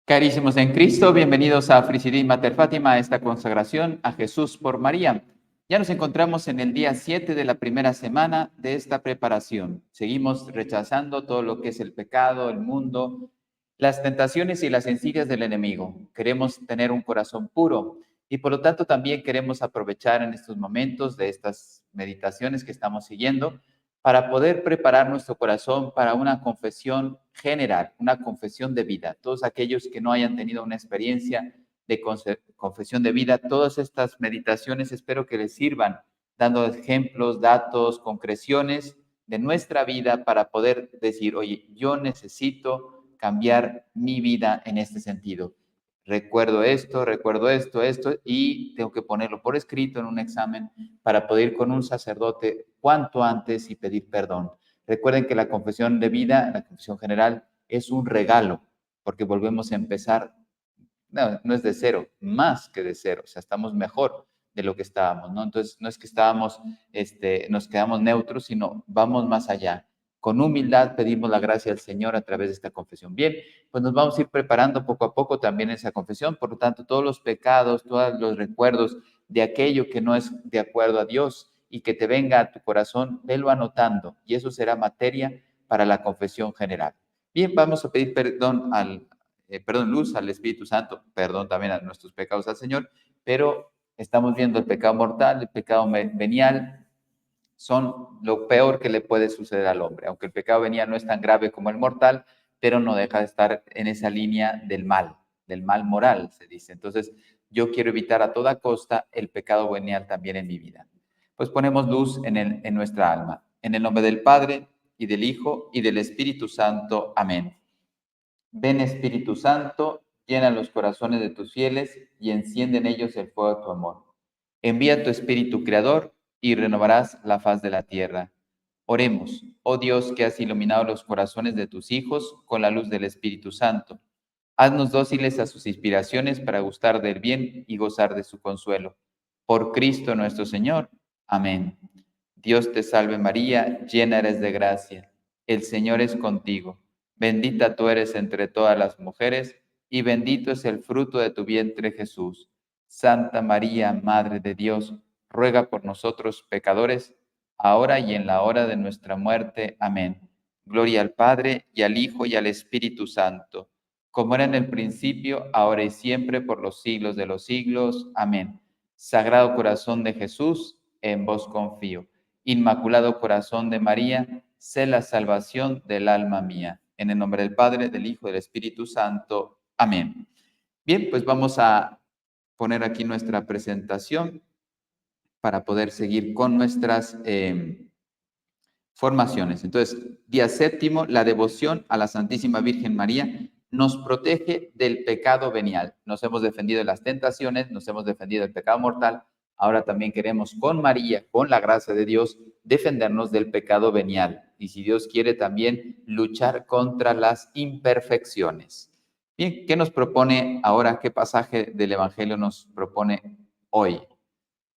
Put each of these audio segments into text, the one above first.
Carísimos en Cristo, bienvenidos a Frisidim Mater Fátima, a esta consagración a Jesús por María. Ya nos encontramos en el día 7 de la primera semana de esta preparación. Seguimos rechazando todo lo que es el pecado, el mundo, las tentaciones y las insidias del enemigo. Queremos tener un corazón puro y por lo tanto también queremos aprovechar en estos momentos de estas meditaciones que estamos siguiendo para poder preparar nuestro corazón para una confesión general, una confesión de vida. Todos aquellos que no hayan tenido una experiencia de confesión de vida, todas estas meditaciones espero que les sirvan, dando ejemplos, datos, concreciones de nuestra vida para poder decir, oye, yo necesito cambiar mi vida en este sentido. Recuerdo esto, y tengo que ponerlo por escrito en un examen para poder ir con un sacerdote cuanto antes y pedir perdón. Recuerden que la confesión de vida, la confesión general, es un regalo, porque volvemos a empezar, no es de cero, más que de cero, o sea, estamos mejor de lo que estábamos, ¿no? Entonces, no es que nos quedamos neutros, sino vamos más allá. Con humildad pedimos la gracia al Señor a través de esta confesión. Bien, pues nos vamos a ir preparando poco a poco también esa confesión, por lo tanto, todos los pecados, todos los recuerdos de aquello que no es de acuerdo a Dios y que te venga a tu corazón, velo anotando, y eso será materia para la confesión general. Bien, vamos a pedir luz al Espíritu Santo, perdón también a nuestros pecados al Señor, pero estamos viendo el pecado mortal, el pecado venial, son lo peor que le puede suceder al hombre, aunque el pecado venial no es tan grave como el mortal, pero no deja de estar en esa línea del mal moral, se dice. Entonces, yo quiero evitar a toda costa el pecado venial también en mi vida. Pues ponemos luz en nuestra alma. En el nombre del Padre, y del Hijo, y del Espíritu Santo. Amén. Ven Espíritu Santo, llena los corazones de tus fieles y enciende en ellos el fuego de tu amor. Envía tu Espíritu Creador y renovarás la faz de la tierra. Oremos, oh Dios que has iluminado los corazones de tus hijos con la luz del Espíritu Santo. Haznos dóciles a sus inspiraciones para gustar del bien y gozar de su consuelo. Por Cristo nuestro Señor. Amén. Dios te salve María, llena eres de gracia. El Señor es contigo. Bendita tú eres entre todas las mujeres, y bendito es el fruto de tu vientre Jesús. Santa María, Madre de Dios, ruega por nosotros pecadores, ahora y en la hora de nuestra muerte. Amén. Gloria al Padre, y al Hijo, y al Espíritu Santo, como era en el principio, ahora y siempre, por los siglos de los siglos. Amén. Sagrado corazón de Jesús, en vos confío. Inmaculado corazón de María, sé la salvación del alma mía. En el nombre del Padre, del Hijo y del Espíritu Santo. Amén. Bien, pues vamos a poner aquí nuestra presentación para poder seguir con nuestras formaciones. Entonces, día séptimo, la devoción a la Santísima Virgen María nos protege del pecado venial. Nos hemos defendido de las tentaciones, nos hemos defendido del pecado mortal. Ahora también queremos con María, con la gracia de Dios, defendernos del pecado venial. Y si Dios quiere también luchar contra las imperfecciones. Bien, ¿qué nos propone ahora? ¿Qué pasaje del Evangelio nos propone hoy?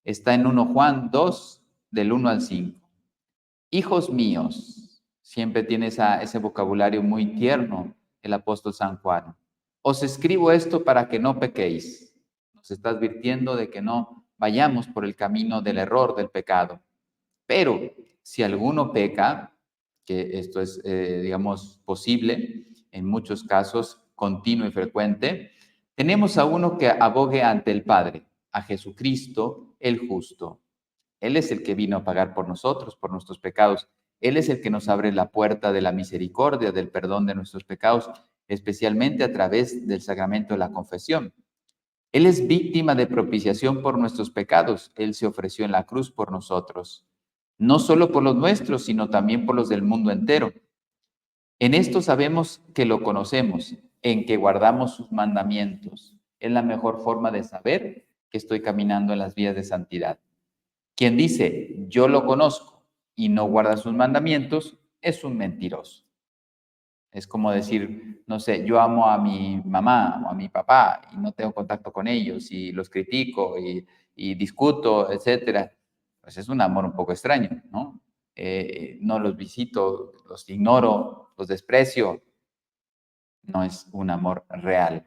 Está en 1 Juan 2, del 1 al 5. Hijos míos, siempre tiene ese vocabulario muy tierno el apóstol San Juan. Os escribo esto para que no pequéis. Nos está advirtiendo de que no vayamos por el camino del error, del pecado. Pero si alguno peca, que esto es, digamos, posible en muchos casos, continuo y frecuente, tenemos a uno que abogue ante el Padre, a Jesucristo el justo. Él es el que vino a pagar por nosotros, por nuestros pecados. Él es el que nos abre la puerta de la misericordia, del perdón de nuestros pecados, especialmente a través del sacramento de la confesión. Él es víctima de propiciación por nuestros pecados. Él se ofreció en la cruz por nosotros, no solo por los nuestros, sino también por los del mundo entero. En esto sabemos que lo conocemos, en que guardamos sus mandamientos. Es la mejor forma de saber que estoy caminando en las vías de santidad. Quien dice, yo lo conozco y no guarda sus mandamientos, es un mentiroso. Es como decir, no sé, yo amo a mi mamá o a mi papá y no tengo contacto con ellos y los critico y discuto, etcétera. Pues es un amor un poco extraño, ¿no? No los visito, los ignoro, los desprecio. No es un amor real.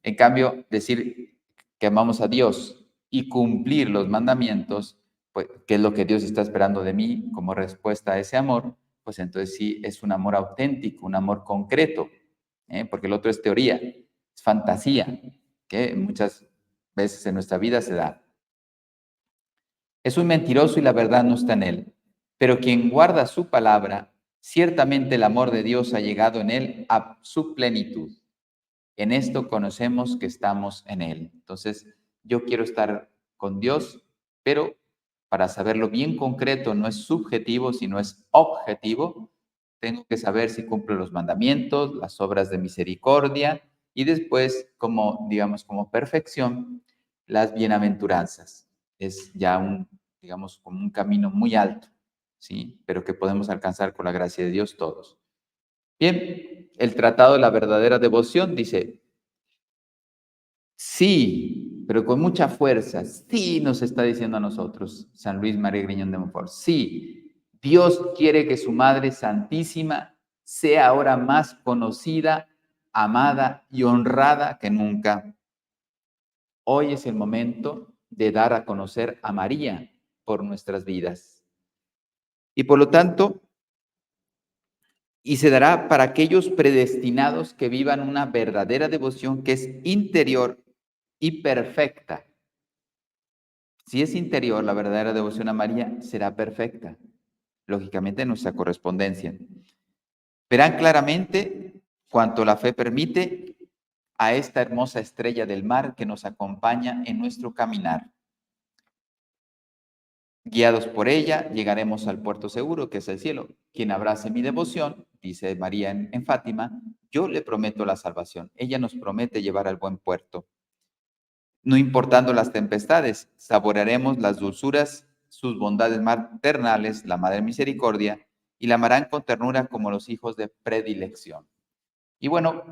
En cambio, decir que amamos a Dios y cumplir los mandamientos, pues, que es lo que Dios está esperando de mí como respuesta a ese amor, pues entonces sí es un amor auténtico, un amor concreto, porque el otro es teoría, es fantasía, que muchas veces en nuestra vida se da. Es un mentiroso y la verdad no está en él. Pero quien guarda su palabra, ciertamente el amor de Dios ha llegado en él a su plenitud. En esto conocemos que estamos en él. Entonces, yo quiero estar con Dios, pero para saberlo bien concreto, no es subjetivo, sino es objetivo. Tengo que saber si cumplo los mandamientos, las obras de misericordia y después, como digamos, como perfección, las bienaventuranzas. Es ya digamos, como un camino muy alto, ¿sí? Pero que podemos alcanzar con la gracia de Dios todos. Bien, el Tratado de la Verdadera Devoción dice, sí, pero con mucha fuerza, sí nos está diciendo a nosotros San Luis María Griñón de Montfort, sí, Dios quiere que su Madre Santísima sea ahora más conocida, amada y honrada que nunca. Hoy es el momento de dar a conocer a María por nuestras vidas. Y por lo tanto, y se dará para aquellos predestinados que vivan una verdadera devoción que es interior y perfecta. Si es interior, la verdadera devoción a María será perfecta, lógicamente en nuestra correspondencia. Verán claramente, cuanto la fe permite, a esta hermosa estrella del mar que nos acompaña en nuestro caminar. Guiados por ella, llegaremos al puerto seguro, que es el cielo. Quien abrace mi devoción, dice María en Fátima, yo le prometo la salvación. Ella nos promete llevar al buen puerto. No importando las tempestades, saborearemos las dulzuras, sus bondades maternales, la Madre Misericordia, y la amarán con ternura como los hijos de predilección. Y bueno,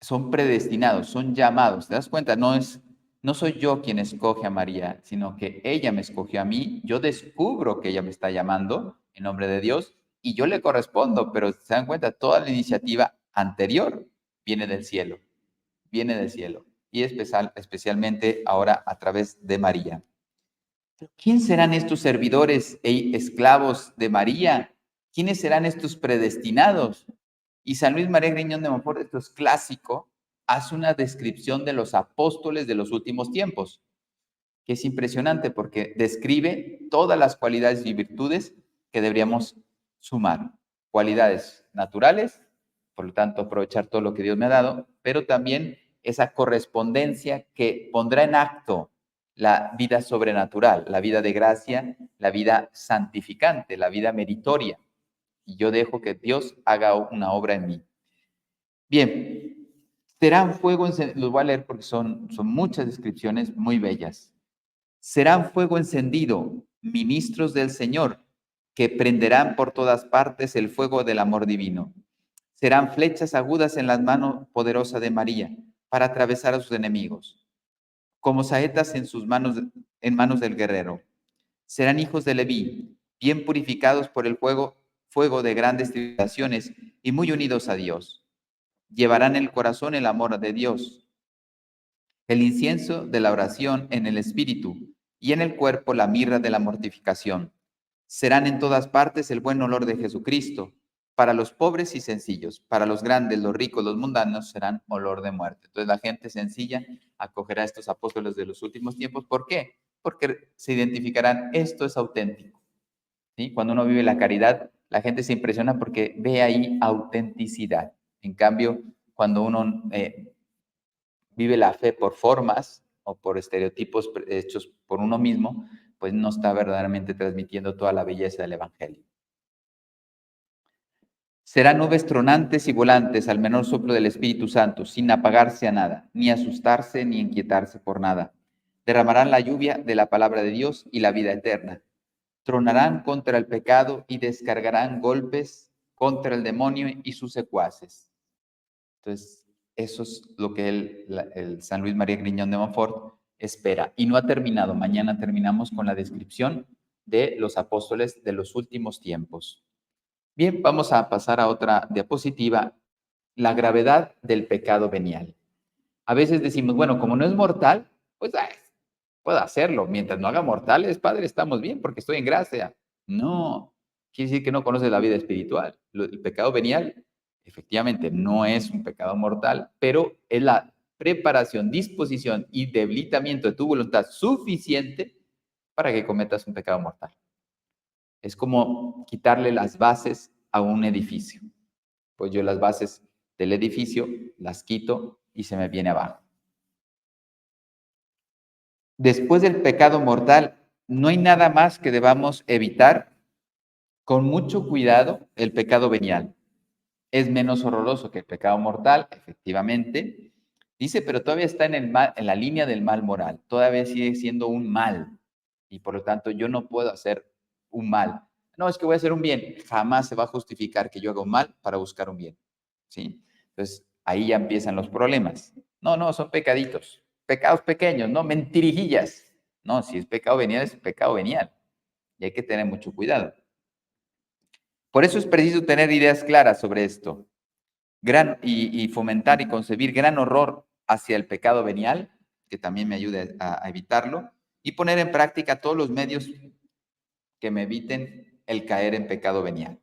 son predestinados, son llamados. ¿Te das cuenta? No soy yo quien escoge a María, sino que ella me escogió a mí. Yo descubro que ella me está llamando en nombre de Dios y yo le correspondo, pero se dan cuenta, toda la iniciativa anterior viene del cielo, viene del cielo y especialmente ahora a través de María. ¿Quién serán estos servidores e esclavos de María? ¿Quiénes serán estos predestinados? Y San Luis María Griñón de Montfort, esto es clásico, hace una descripción de los apóstoles de los últimos tiempos, que es impresionante porque describe todas las cualidades y virtudes que deberíamos sumar. Cualidades naturales, por lo tanto aprovechar todo lo que Dios me ha dado, pero también esa correspondencia que pondrá en acto la vida sobrenatural, la vida de gracia, la vida santificante, la vida meritoria. Y yo dejo que Dios haga una obra en mí. Bien, serán fuego encendido, los voy a leer porque son muchas descripciones muy bellas. Serán fuego encendido, ministros del Señor, que prenderán por todas partes el fuego del amor divino. Serán flechas agudas en las manos poderosas de María para atravesar a sus enemigos, como saetas en manos del guerrero. Serán hijos de Leví, bien purificados por el fuego de grandes tribulaciones y muy unidos a Dios. Llevarán en el corazón el amor de Dios, el incienso de la oración en el espíritu y en el cuerpo la mirra de la mortificación. Serán en todas partes el buen olor de Jesucristo. Para los pobres y sencillos, para los grandes, los ricos, los mundanos serán olor de muerte. Entonces la gente sencilla acogerá a estos apóstoles de los últimos tiempos. ¿Por qué? Porque se identificarán, esto es auténtico. ¿Sí? Cuando uno vive la caridad, la gente se impresiona porque ve ahí autenticidad. En cambio, cuando uno vive la fe por formas o por estereotipos hechos por uno mismo, pues no está verdaderamente transmitiendo toda la belleza del Evangelio. Serán nubes tronantes y volantes al menor soplo del Espíritu Santo, sin apagarse a nada, ni asustarse ni inquietarse por nada. Derramarán la lluvia de la palabra de Dios y la vida eterna. Tronarán contra el pecado y descargarán golpes contra el demonio y sus secuaces. Entonces, eso es lo que el San Luis María Griñón de Montfort espera. Y no ha terminado. Mañana terminamos con la descripción de los apóstoles de los últimos tiempos. Bien, vamos a pasar a otra diapositiva la gravedad del pecado venial. A veces decimos, bueno, como no es mortal, pues puedo hacerlo. Mientras no haga mortales, Padre, estamos bien porque estoy en gracia. No, quiere decir que no conoces la vida espiritual. El pecado venial, efectivamente, no es un pecado mortal, pero es la preparación, disposición y debilitamiento de tu voluntad suficiente para que cometas un pecado mortal. Es como quitarle las bases a un edificio. Pues yo las bases del edificio las quito y se me viene abajo. Después del pecado mortal, no hay nada más que debamos evitar con mucho cuidado el pecado venial. Es menos horroroso que el pecado mortal, efectivamente. Dice, pero todavía está en la línea del mal moral. Todavía sigue siendo un mal. Y por lo tanto, yo no puedo hacer un mal. No, es que voy a hacer un bien. Jamás se va a justificar que yo haga un mal para buscar un bien. ¿Sí? Entonces, ahí ya empiezan los problemas. No, son pecaditos. Pecados pequeños, no mentirijillas. No, si es pecado venial, es pecado venial. Y hay que tener mucho cuidado. Por eso es preciso tener ideas claras sobre esto. Y fomentar y concebir gran horror hacia el pecado venial, que también me ayude a evitarlo, y poner en práctica todos los medios que me eviten el caer en pecado venial.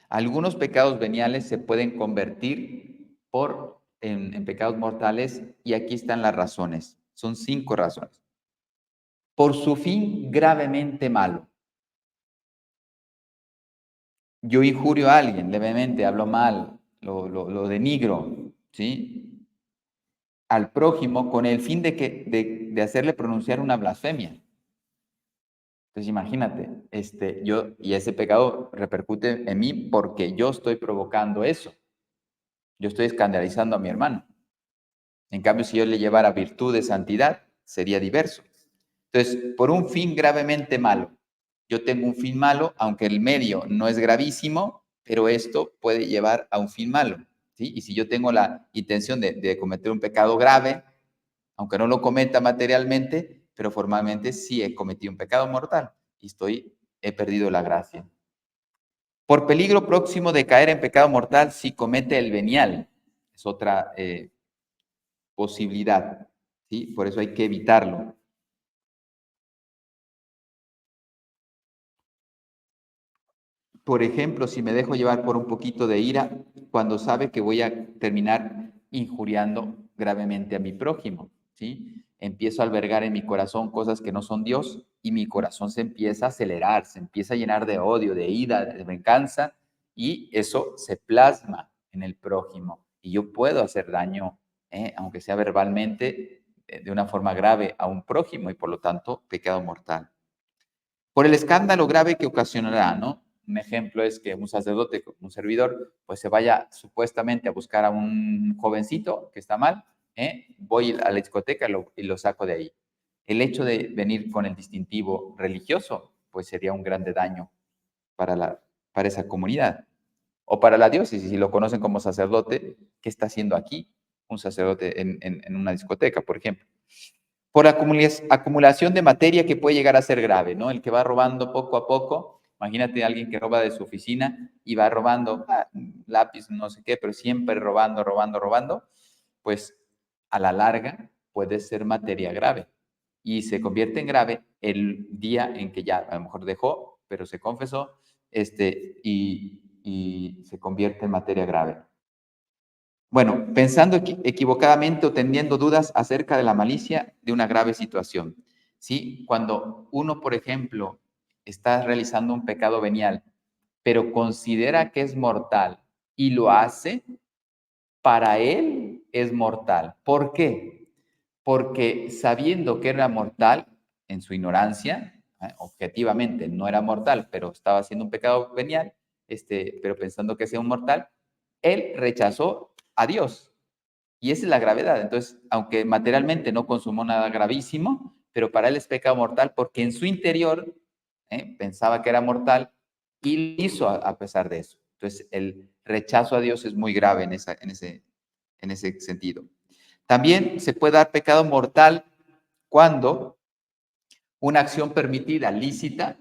Algunos pecados veniales se pueden convertir en pecados mortales y aquí están las razones. Son 5 razones. Por su fin gravemente malo. Yo injurio a alguien levemente, hablo mal, lo denigro, ¿sí? Al prójimo con el fin de hacerle pronunciar una blasfemia. Entonces imagínate, y ese pecado repercute en mí porque yo estoy provocando eso. Yo estoy escandalizando a mi hermano. En cambio, si yo le llevara virtud de santidad, sería diverso. Entonces, por un fin gravemente malo. Yo tengo un fin malo, aunque el medio no es gravísimo, pero esto puede llevar a un fin malo. ¿Sí? Y si yo tengo la intención de cometer un pecado grave, aunque no lo cometa materialmente, pero formalmente sí he cometido un pecado mortal y he perdido la gracia. Por peligro próximo de caer en pecado mortal si comete el venial. Es otra posibilidad, ¿sí? Por eso hay que evitarlo. Por ejemplo, si me dejo llevar por un poquito de ira, cuando sabe que voy a terminar injuriando gravemente a mi prójimo, ¿sí? Empiezo a albergar en mi corazón cosas que no son Dios y mi corazón se empieza a acelerar, se empieza a llenar de odio, de ira, de venganza y eso se plasma en el prójimo. Y yo puedo hacer daño, aunque sea verbalmente, de una forma grave a un prójimo y por lo tanto pecado mortal. Por el escándalo grave que ocasionará, ¿no? Un ejemplo es que un sacerdote, un servidor, pues se vaya supuestamente a buscar a un jovencito que está mal, voy a la discoteca y lo saco de ahí. El hecho de venir con el distintivo religioso, pues sería un grande daño para esa comunidad. O para la diócesis, si lo conocen como sacerdote, ¿qué está haciendo aquí un sacerdote en una discoteca, por ejemplo? Por acumulación de materia que puede llegar a ser grave, ¿no? El que va robando poco a poco, imagínate a alguien que roba de su oficina y va robando lápiz, no sé qué, pero siempre robando, pues a la larga puede ser materia grave y se convierte en grave el día en que ya a lo mejor dejó, pero se confesó, y se convierte en materia grave. Bueno, pensando equivocadamente o teniendo dudas acerca de la malicia de una grave situación. ¿Sí? Cuando uno, por ejemplo, está realizando un pecado venial, pero considera que es mortal y lo hace, para él es mortal. ¿Por qué? Porque sabiendo que era mortal, en su ignorancia, objetivamente no era mortal, pero estaba haciendo un pecado venial, pero pensando que sea un mortal, él rechazó a Dios. Y esa es la gravedad. Entonces, aunque materialmente no consumó nada gravísimo, pero para él es pecado mortal porque en su interior pensaba que era mortal y lo hizo a pesar de eso. Entonces, el rechazo a Dios es muy grave en ese sentido. También se puede dar pecado mortal cuando una acción permitida, lícita,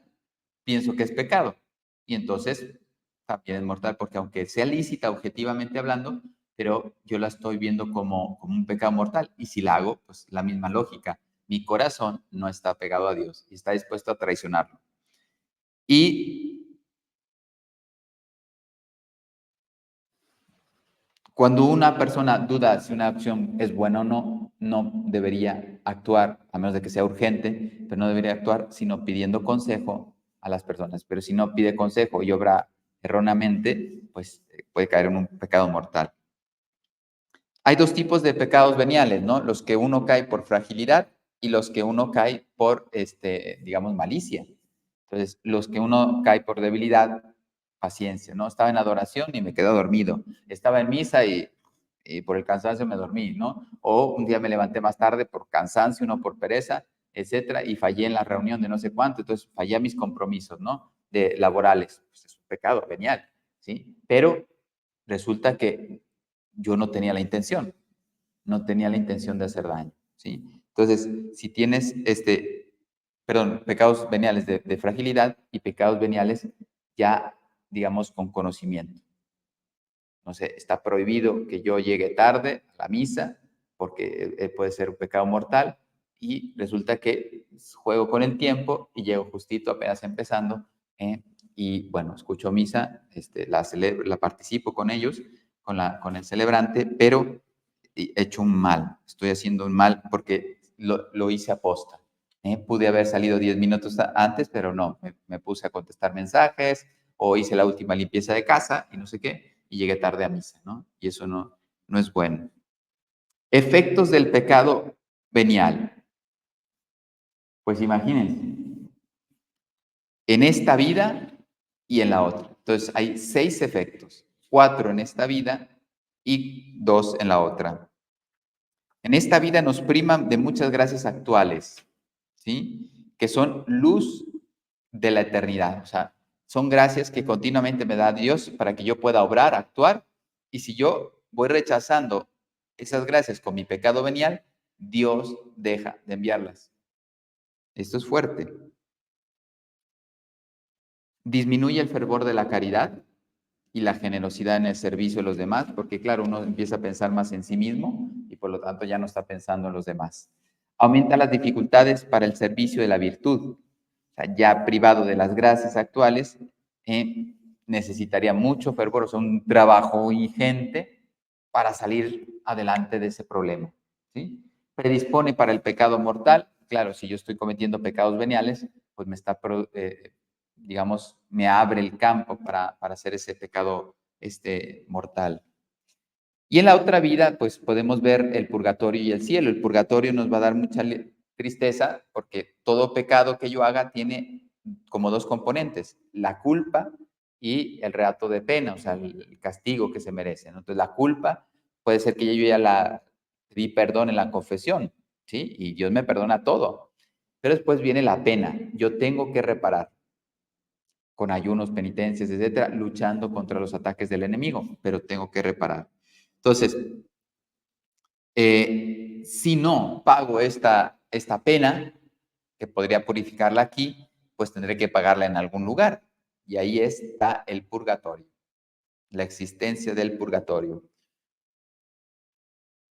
pienso que es pecado. Y entonces también es mortal, porque aunque sea lícita objetivamente hablando, pero yo la estoy viendo como un pecado mortal. Y si la hago, pues la misma lógica. Mi corazón no está pegado a Dios y está dispuesto a traicionarlo. Y cuando una persona duda si una acción es buena o no, no debería actuar, a menos de que sea urgente, pero no debería actuar sino pidiendo consejo a las personas. Pero si no pide consejo y obra erróneamente, pues puede caer en un pecado mortal. Hay dos tipos de pecados veniales, ¿no? Los que uno cae por fragilidad y los que uno cae por, digamos, malicia. Entonces, los que uno cae por debilidad, paciencia, ¿no? Estaba en adoración y me quedé dormido. Estaba en misa y por el cansancio me dormí, ¿no? O un día me levanté más tarde por cansancio, no por pereza, etcétera, y fallé en la reunión de no sé cuánto, entonces fallé a mis compromisos, ¿no? De laborales. Pues es un pecado venial, ¿sí? Pero resulta que yo no tenía la intención, no tenía la intención de hacer daño, ¿sí? Entonces, si tienes, pecados veniales de fragilidad y pecados veniales ya, digamos, con conocimiento. No sé, está prohibido que yo llegue tarde a la misa porque puede ser un pecado mortal y resulta que juego con el tiempo y llego justito apenas empezando y bueno, escucho misa, la participo con ellos, con el celebrante, pero he hecho un mal, estoy haciendo un mal porque lo hice aposta. Pude haber salido 10 minutos antes, pero no, me puse a contestar mensajes o hice la última limpieza de casa y no sé qué, y llegué tarde a misa, ¿no? Y eso no es bueno. Efectos del pecado venial. Pues imagínense, en esta vida y en la otra. Entonces hay 6 efectos, 4 en esta vida y 2 en la otra. En esta vida nos priman de muchas gracias actuales, ¿sí? Que son luz de la eternidad. O sea, son gracias que continuamente me da Dios para que yo pueda obrar, actuar. Y si yo voy rechazando esas gracias con mi pecado venial, Dios deja de enviarlas. Esto es fuerte. Disminuye el fervor de la caridad y la generosidad en el servicio de los demás, porque claro, uno empieza a pensar más en sí mismo y por lo tanto ya no está pensando en los demás. Aumenta las dificultades para el servicio de la virtud. O sea, ya privado de las gracias actuales, necesitaría mucho fervor, o sea, un trabajo ingente para salir adelante de ese problema. ¿Sí? Predispone para el pecado mortal. Claro, si yo estoy cometiendo pecados veniales, pues me está digamos, me abre el campo para hacer ese pecado mortal. Y en la otra vida, pues podemos ver el purgatorio y el cielo. El purgatorio nos va a dar mucha tristeza porque todo pecado que yo haga tiene como dos componentes, la culpa y el reato de pena, o sea, el castigo que se merece, ¿no? Entonces, la culpa puede ser que yo ya la di perdón en la confesión, ¿sí? Y Dios me perdona todo. Pero después viene la pena. Yo tengo que reparar con ayunos, penitencias, etcétera, luchando contra los ataques del enemigo, pero tengo que reparar. Entonces, si no pago esta pena, que podría purificarla aquí, pues tendré que pagarla en algún lugar. Y ahí está el purgatorio, la existencia del purgatorio.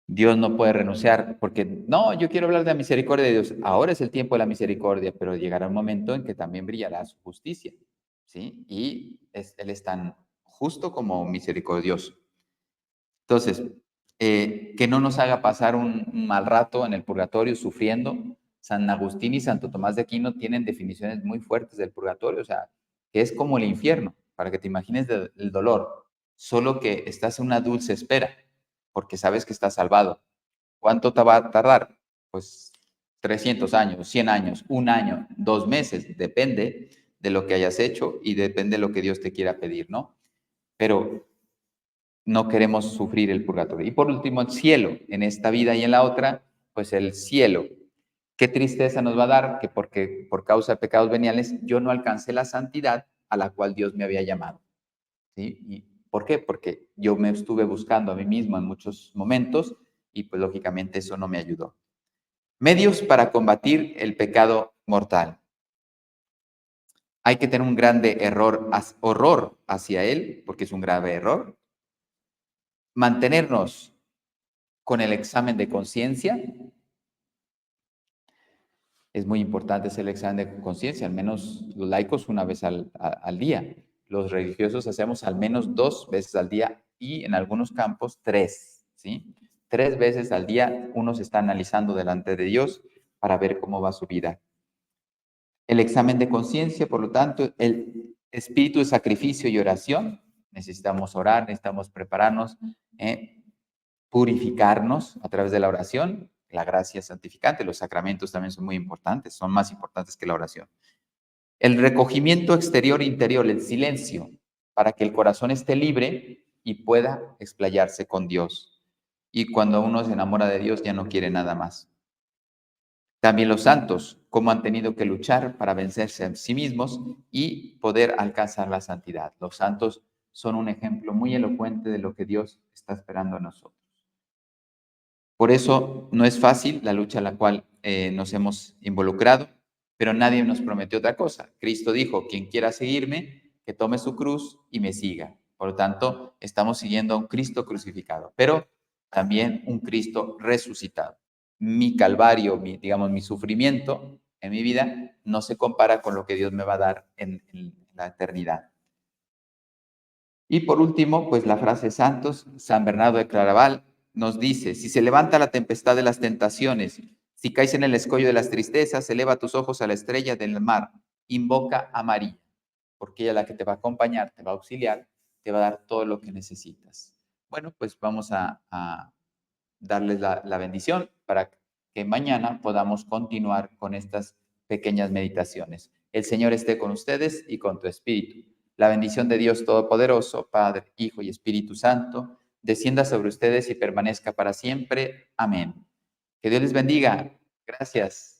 Dios no puede renunciar porque, no, yo quiero hablar de la misericordia de Dios. Ahora es el tiempo de la misericordia, pero llegará un momento en que también brillará su justicia, ¿sí? Y Él es tan justo como misericordioso. Entonces, que no nos haga pasar un mal rato en el purgatorio sufriendo. San Agustín y Santo Tomás de Aquino tienen definiciones muy fuertes del purgatorio, o sea, que es como el infierno, para que te imagines el dolor, solo que estás en una dulce espera, porque sabes que estás salvado. ¿Cuánto te va a tardar? Pues 300 años, 100 años, un año, 2 meses, depende de lo que hayas hecho y depende de lo que Dios te quiera pedir, ¿no? Pero no queremos sufrir el purgatorio. Y por último, el cielo, en esta vida y en la otra, pues el cielo. Qué tristeza nos va a dar que porque por causa de pecados veniales yo no alcancé la santidad a la cual Dios me había llamado. ¿Sí? ¿Y por qué? Porque yo me estuve buscando a mí mismo en muchos momentos y pues lógicamente eso no me ayudó. Medios para combatir el pecado mortal. Hay que tener un grande horror hacia él, porque es un grave error. Mantenernos con el examen de conciencia. Es muy importante hacer el examen de conciencia, al menos los laicos una vez al día. Los religiosos hacemos al menos 2 veces al día y en algunos campos 3, ¿sí? 3 veces al día uno se está analizando delante de Dios para ver cómo va su vida. El examen de conciencia, por lo tanto, el espíritu de sacrificio y oración. Necesitamos orar, necesitamos prepararnos, purificarnos a través de la oración. La gracia santificante, los sacramentos también son muy importantes, son más importantes que la oración. El recogimiento exterior e interior, el silencio, para que el corazón esté libre y pueda explayarse con Dios. Y cuando uno se enamora de Dios ya no quiere nada más. También los santos, cómo han tenido que luchar para vencerse a sí mismos y poder alcanzar la santidad. Los santos son un ejemplo muy elocuente de lo que Dios está esperando en nosotros. Por eso no es fácil la lucha en la cual nos hemos involucrado, pero nadie nos prometió otra cosa. Cristo dijo, quien quiera seguirme, que tome su cruz y me siga. Por lo tanto, estamos siguiendo a un Cristo crucificado, pero también un Cristo resucitado. Mi calvario, digamos, mi sufrimiento en mi vida no se compara con lo que Dios me va a dar en la eternidad. Y por último, pues la frase santos, San Bernardo de Claraval nos dice, si se levanta la tempestad de las tentaciones, si caes en el escollo de las tristezas, eleva tus ojos a la estrella del mar, invoca a María, porque ella es la que te va a acompañar, te va a auxiliar, te va a dar todo lo que necesitas. Bueno, pues vamos a darles la bendición para que mañana podamos continuar con estas pequeñas meditaciones. El Señor esté con ustedes y con tu espíritu. La bendición de Dios Todopoderoso, Padre, Hijo y Espíritu Santo, descienda sobre ustedes y permanezca para siempre. Amén. Que Dios les bendiga. Gracias.